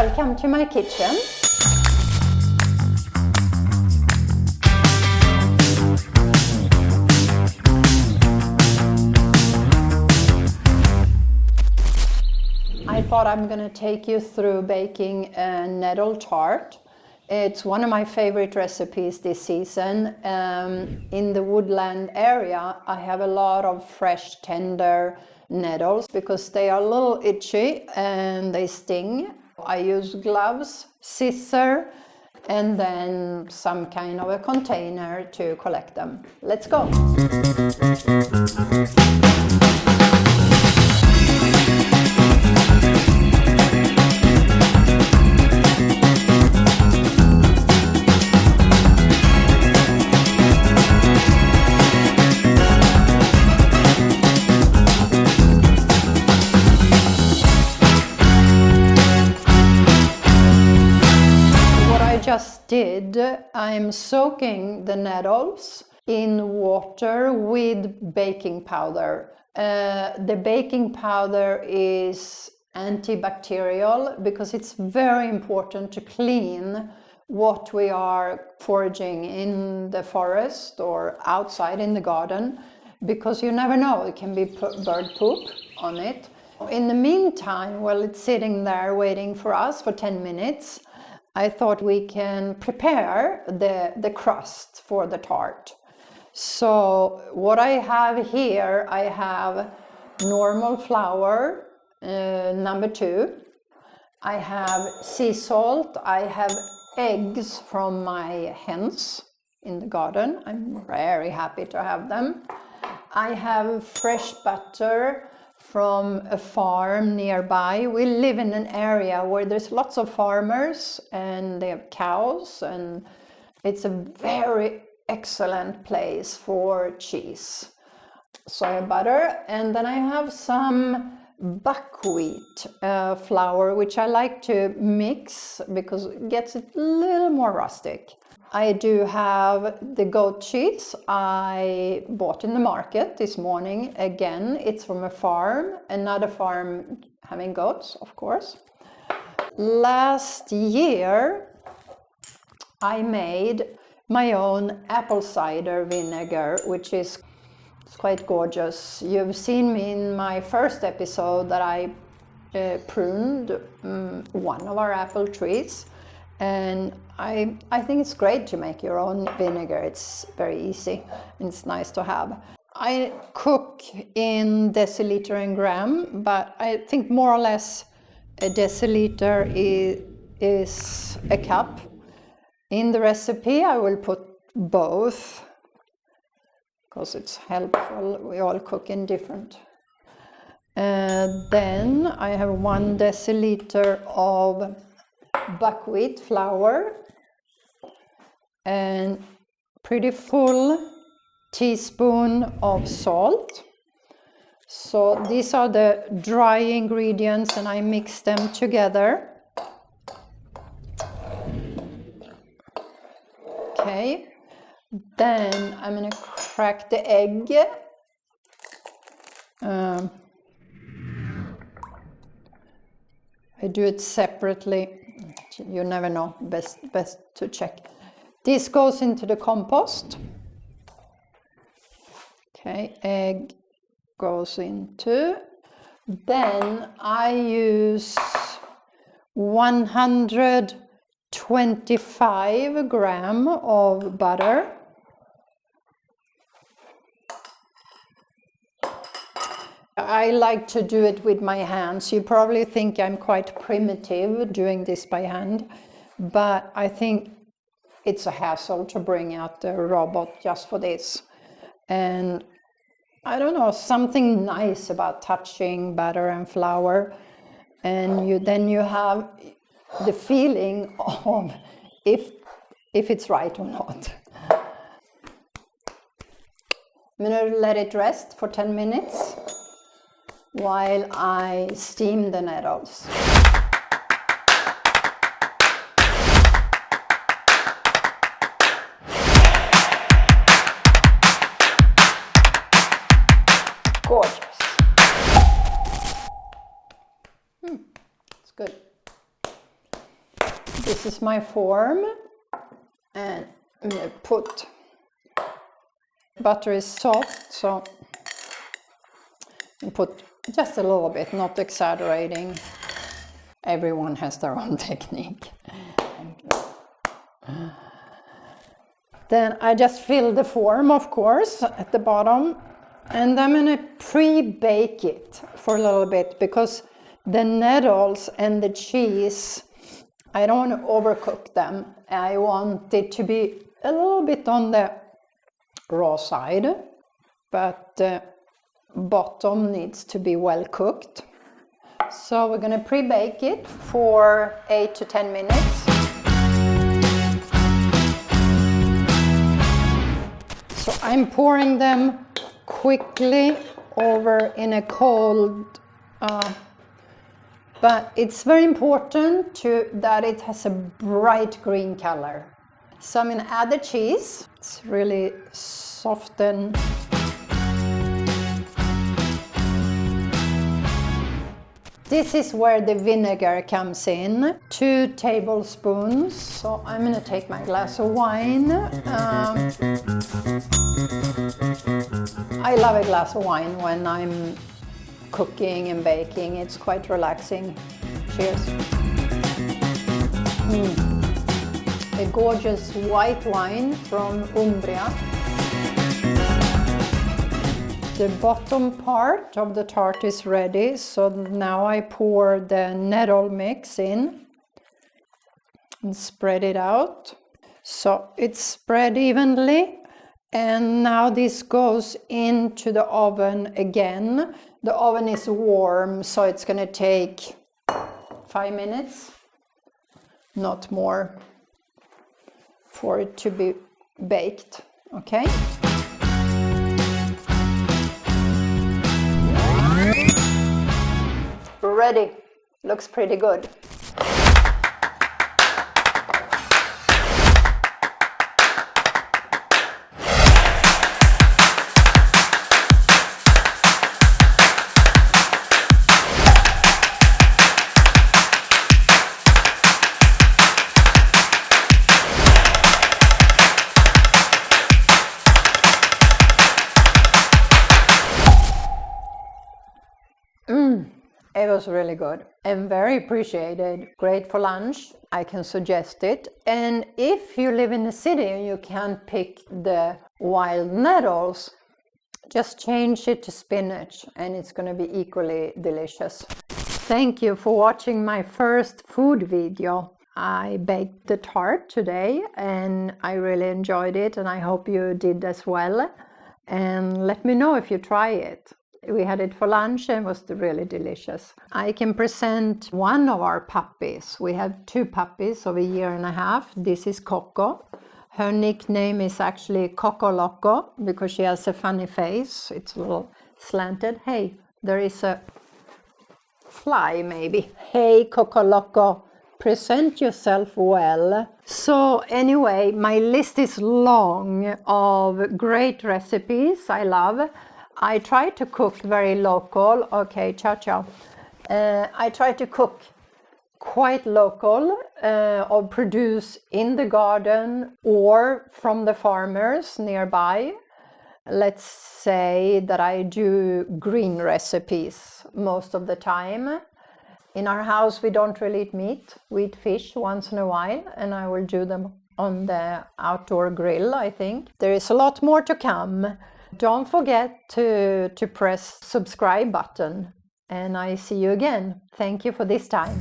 Welcome to my kitchen. I thought I'm going to take you through baking a nettle tart. It's one of my favorite recipes this season. In the woodland area, I have a lot of fresh, tender nettles because they are a little itchy and they sting. I use gloves, scissors, and then some kind of a container to collect them. Let's go! Just did, I'm soaking the nettles in water with baking powder. The baking powder is antibacterial because it's very important to clean what we are foraging in the forest or outside in the garden, because you never know, it can be bird poop on it. In the meantime, while it's sitting there waiting for us for 10 minutes, I thought we can prepare the crust for the tart. So what I have here, I have normal flour, number 2. I have sea salt. I have eggs from my hens in the garden. I'm very happy to have them. I have fresh butter from a farm nearby. We live in an area where there's lots of farmers and they have cows, and it's a very excellent place for cheese. So I have butter, and then I have some buckwheat flour, which I like to mix because it gets it a little more rustic. I do have the goat cheese I bought in the market this morning. Again, it's from a farm, another farm having goats, of course. Last year, I made my own apple cider vinegar, which is quite gorgeous. You've seen me in my first episode that I pruned one of our apple trees. And I think it's great to make your own vinegar. It's very easy and it's nice to have. I cook in deciliter and gram, but I think more or less a deciliter is a cup. In the recipe I will put both because it's helpful. We all cook in different. Then I have 1 deciliter of buckwheat flour and pretty full teaspoon of salt. So these are the dry ingredients and I mix them together. Okay, then I'm going to crack the egg. I do it separately. You never know, best to check. This goes into the compost. Okay, egg goes into. Then I use 125 gram of butter. I like to do it with my hands. You probably think I'm quite primitive doing this by hand, but I think it's a hassle to bring out the robot just for this. And I don't know, something nice about touching butter and flour, and then you have the feeling of if it's right or not. I'm going to let it rest for 10 minutes. While I steam the nettles. Gorgeous. It's good. This is my form, and I'm gonna put, butter is soft, so I put just a little bit, not exaggerating. Everyone has their own technique. Then I just fill the form, of course, at the bottom, and I'm gonna pre-bake it for a little bit because the nettles and the cheese, I don't want to overcook them. I want it to be a little bit on the raw side, but the bottom needs to be well cooked. So we're going to pre-bake it for 8 to 10 minutes. So I'm pouring them quickly over in a cold, but it's very important that it has a bright green color. So I'm going to add the cheese. It's really soften. This is where the vinegar comes in, 2 tablespoons. So I'm going to take my glass of wine. I love a glass of wine when I'm cooking and baking. It's quite relaxing. Cheers. A gorgeous white wine from Umbria. The bottom part of the tart is ready, so now I pour the nettle mix in and spread it out. So it's spread evenly, and now this goes into the oven again. The oven is warm, so it's going to take 5 minutes, not more, for it to be baked. Okay? Ready. Looks pretty good. It was really good and very appreciated. Great for lunch. I can suggest it. And if you live in the city and you can't pick the wild nettles, just change it to spinach and it's going to be equally delicious. Thank you for watching my first food video. I baked the tart today and I really enjoyed it, and I hope you did as well. And let me know if you try it. We had it for lunch and it was really delicious. I can present one of our puppies. We have 2 puppies of 1.5 years. This is Coco. Her nickname is actually Coco Loco because she has a funny face. It's a little slanted. Hey, there is a fly maybe. Hey, Coco Loco, present yourself well. So anyway, my list is long of great recipes I love. I try to cook very local. Okay, ciao, ciao. I try to cook quite local or produce in the garden or from the farmers nearby. Let's say that I do green recipes most of the time. In our house, we don't really eat meat. We eat fish once in a while, and I will do them on the outdoor grill, I think. There is a lot more to come. Don't forget to press subscribe button, and I see you again. Thank you for this time.